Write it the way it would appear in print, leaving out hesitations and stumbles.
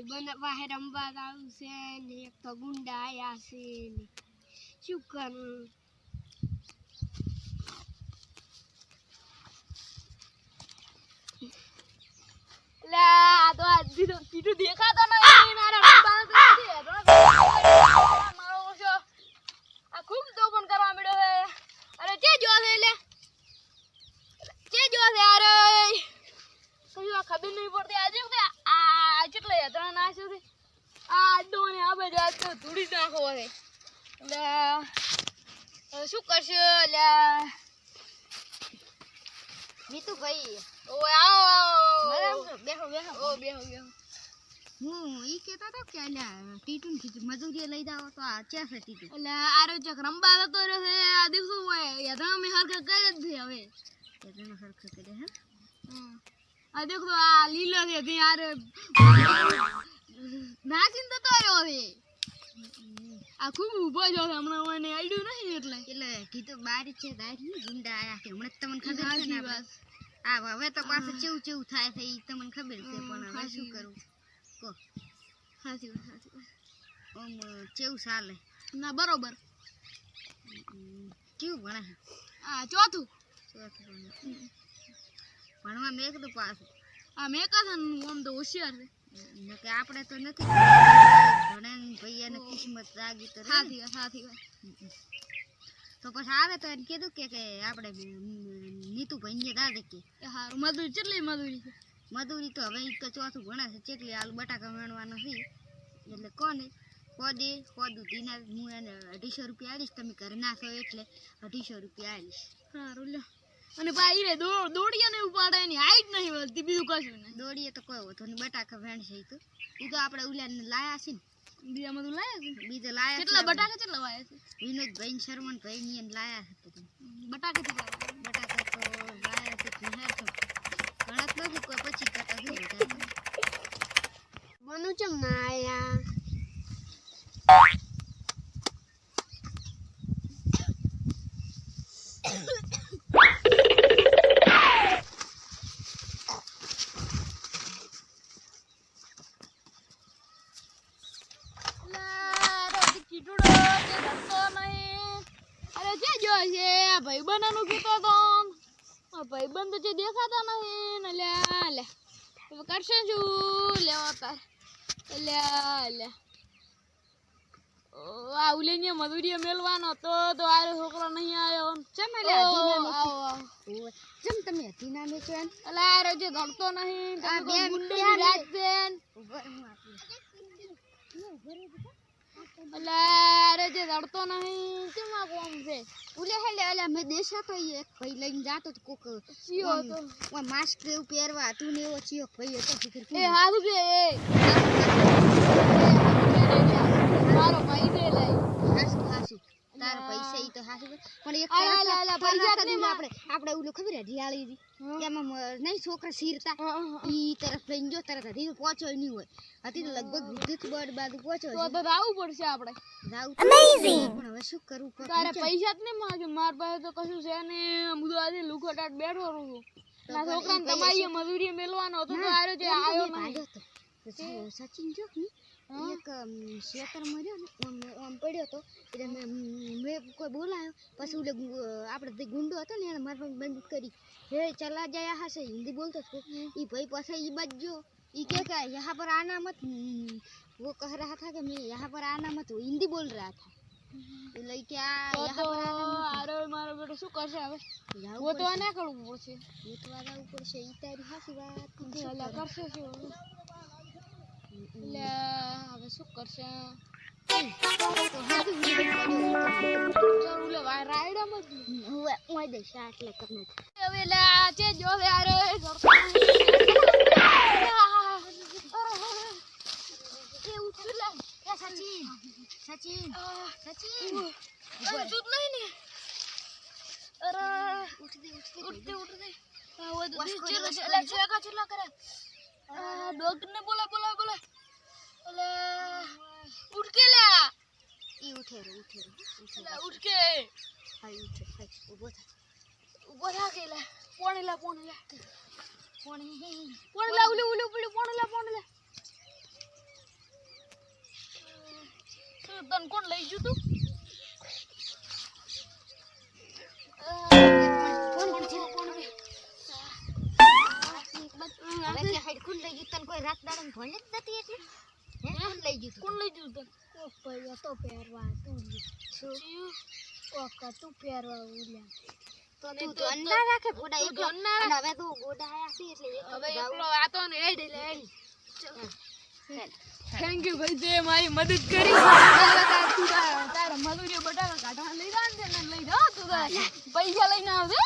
ભાઈ બંને પાસે રમવા આવશે ને એક તો ગુંડા આયા છે ને શું કરું લા તો આ દીધું દેખાતો નહીં મારા રમવા મારો ઓછો આ ખૂબ દોપન કરવા મળ્યો છે અરે કે જો છે લે કે જો છે અરે કઈ આ ખબર નહીં પડતી આજે કે આ કેટલે હેતરા નાખ્યો છે આ ડોને આ બધું આ તો ધૂળી નાખો છે એટલે શું કરશે લે નીતુ ભાઈ ઓય આવો બેહો બેહો ઓ બેહો હું ઈ કહેતો તો કે અલ્યા ટીટુન થી મજૂરી લઈ જાવ તો આ ચા છે ટીટુ એટલે આરો ચક રંબા જતો રહ્યો છે આ દિવસો હોય હેતરા મે હરખા કરે જ છે હવે તેનો હરખ કરે હે આ દેખો આ લીલો છે તે યાર નાચીન તો આવ્યો છે આ ખૂબ ઊભો જો હમણાં મને આઈડ્યું નહીં એટલે કીધું બારી છે દારી ગુંડા આયા કે હમણાં તમને ખબર છે ને બસ આ હવે તો પાછું ચેવું થાય છે ઈ તમને ખબર છે પણ હવે શું કરું કો હાચી વાત ઓમ ચેવું ચાલે ના બરોબર કેવું ભણે છે આ ચોથું ભણવા મેં કીધું પાછું આ મેં કહ્યું ઓમ તો હોશિયાર છે કે આપણે તો નથી ભણે ભાઈ એને કિસ્મત જાગી તો સાચી વાત તો પછી આવે તો એને કીધું કે આપણે નીતુ ભાઈ દાદે કે હારું મજૂરી કેટલી મજૂરી છે મજૂરી તો હવે તો ચોથું ભણે છે કેટલી આલુ બટાકા વેણવાનો છે એટલે કોને ખોદું દીના હું એને 250 રૂપિયા આલીશ તમે ઘરે નાખો એટલે 250 રૂપિયા આલીશ સારું લ્યો અને ભાઈ રે દોડીએ ને ઉપાડે એની હાઈટ નહીં વધતી બીજું કશું નહીં દોડીએ તો કોઈ હોતો ને બટાકા વેણશે ઈ તો આપણે ઉલાને લાયા છે ને બીજામાં તો લાયા છે બીજે લાયા કેટલા બટાકા કેટલા વાયા છે વિનોદભાઈ ને શરમણભાઈ ની એને લાયા છે બટાકા કેટલા બટાકા તો લાયા છે ઘણા તો ગણત નથી કોઈ 25 કાકા છે બનું ચમ ના આયા ભાઈ બનાનું કીધો તો ભાઈ બંધ જે દેખાતા નહીં ને લે હવે કરશે શું લેવા તાર લે આ ઉલેને મજૂરી મેલવાનો તો આરો છોકરો નહીં આવ્યો ચમ ચમ તમે હતી ના મેચો એમ અલા આરો જે ગણતો નહીં આ બે મુંડની રાત બેન અલા અરે જે દડતો નહીં કેમાં કોમ છે ઉલે હેલે અલા મે દેશા તો એક ભાઈ લઈને જાતો તો કોક ચિયો તો ઓ માસ્ક એવું પહેરવા તું ને એવો ચિયો ભાઈ હતો ફિકર એ હાલ કે મારો ભાઈ દે લઈ હાસુ તાર પૈસા ઈ તો હાસુ પણ એક અલા પૈસા ને આપણે ઓલું ખબર હે ઢિયાળી દી એમાં નહીં છોકરા શીરતા ઈ તરફ લઈને જો તરત હજી પહોંચો નહીં હોય હતી તો લગભગ વિદ્યુત બોર્ડ બાજુ પહોંચો તો આવવું પડશે આપણે અમેઝિંગ પણ હવે શું કરું તારે પૈસા જ નહીં માંગે માર પાસે તો કશું છે ને બધું આજે લુખોટાટ બેઠો રહું ના છોકરાને તમારી મજૂરી મેલવાનો હતો તો આરો જે આવ્યો નહીં સચિન જો એક શેતર મર્યો ને આમ પડ્યો તો એટલે મેં કોઈ બોલાયો પછી ઓલે આપણે ગુંડો હતો ને એને મારવાનું બંધ કરી હે ચલા જાય હશે હિન્દી બોલતો હતો એ ભાઈ પાસે એ બાજુ જો ये क्या यहाँ पर आना मत वो कह रहा था कि मैं यहाँ पर आना मत हिंदी बोल रहा था लड़के यहाँ पर अरे मारो बेटो શું કરશે હવે वो तो આના કરવું પડશે वो तो आना ऊपर से ई तारी हासी વાત લે કરશે શું લે હવે શું કરશે તો હાથી લે રાયડા મત હું ઓય દે શાટ લે કરને હવે લે છે જો યાર सचिन सचिन सचिन दूध नहीं ने अरे उठ दे वो चला चला करे डॉक्टर ने बोला अले उठ के ले ई उठे उठ के हाय उठे हाय उबो था के ले पानी ला उले पानी ला તું તને કોણ લઈ ગયું તું હવે કે હાઈડ કોણ લઈ ગયું તને કોઈ રાત દાડમ ભણે જ નથી એટલે હે કોણ લઈ ગયું કોણ લઈ ગયું તને ઓ ભાઈ તો પહેરવા તું જીવ ઓકા તું પહેરવા ઉલ્યા તો ને તું તો- ધન ના રાખે ગોડા તું એકલો ધન ના અને હવે તું ગોડા આયા છે એટલે એકલો હવે જાવ. એકલો આ તો ને હેડ લે હેડ હેડ. થેન્ક યુ ભાઈ તે મારી મદદ કરી હવે તારા મજૂરી બટાકા કાઢવા લઈ જા ને લઈ જા તું તાર પૈસા લઈને આવજે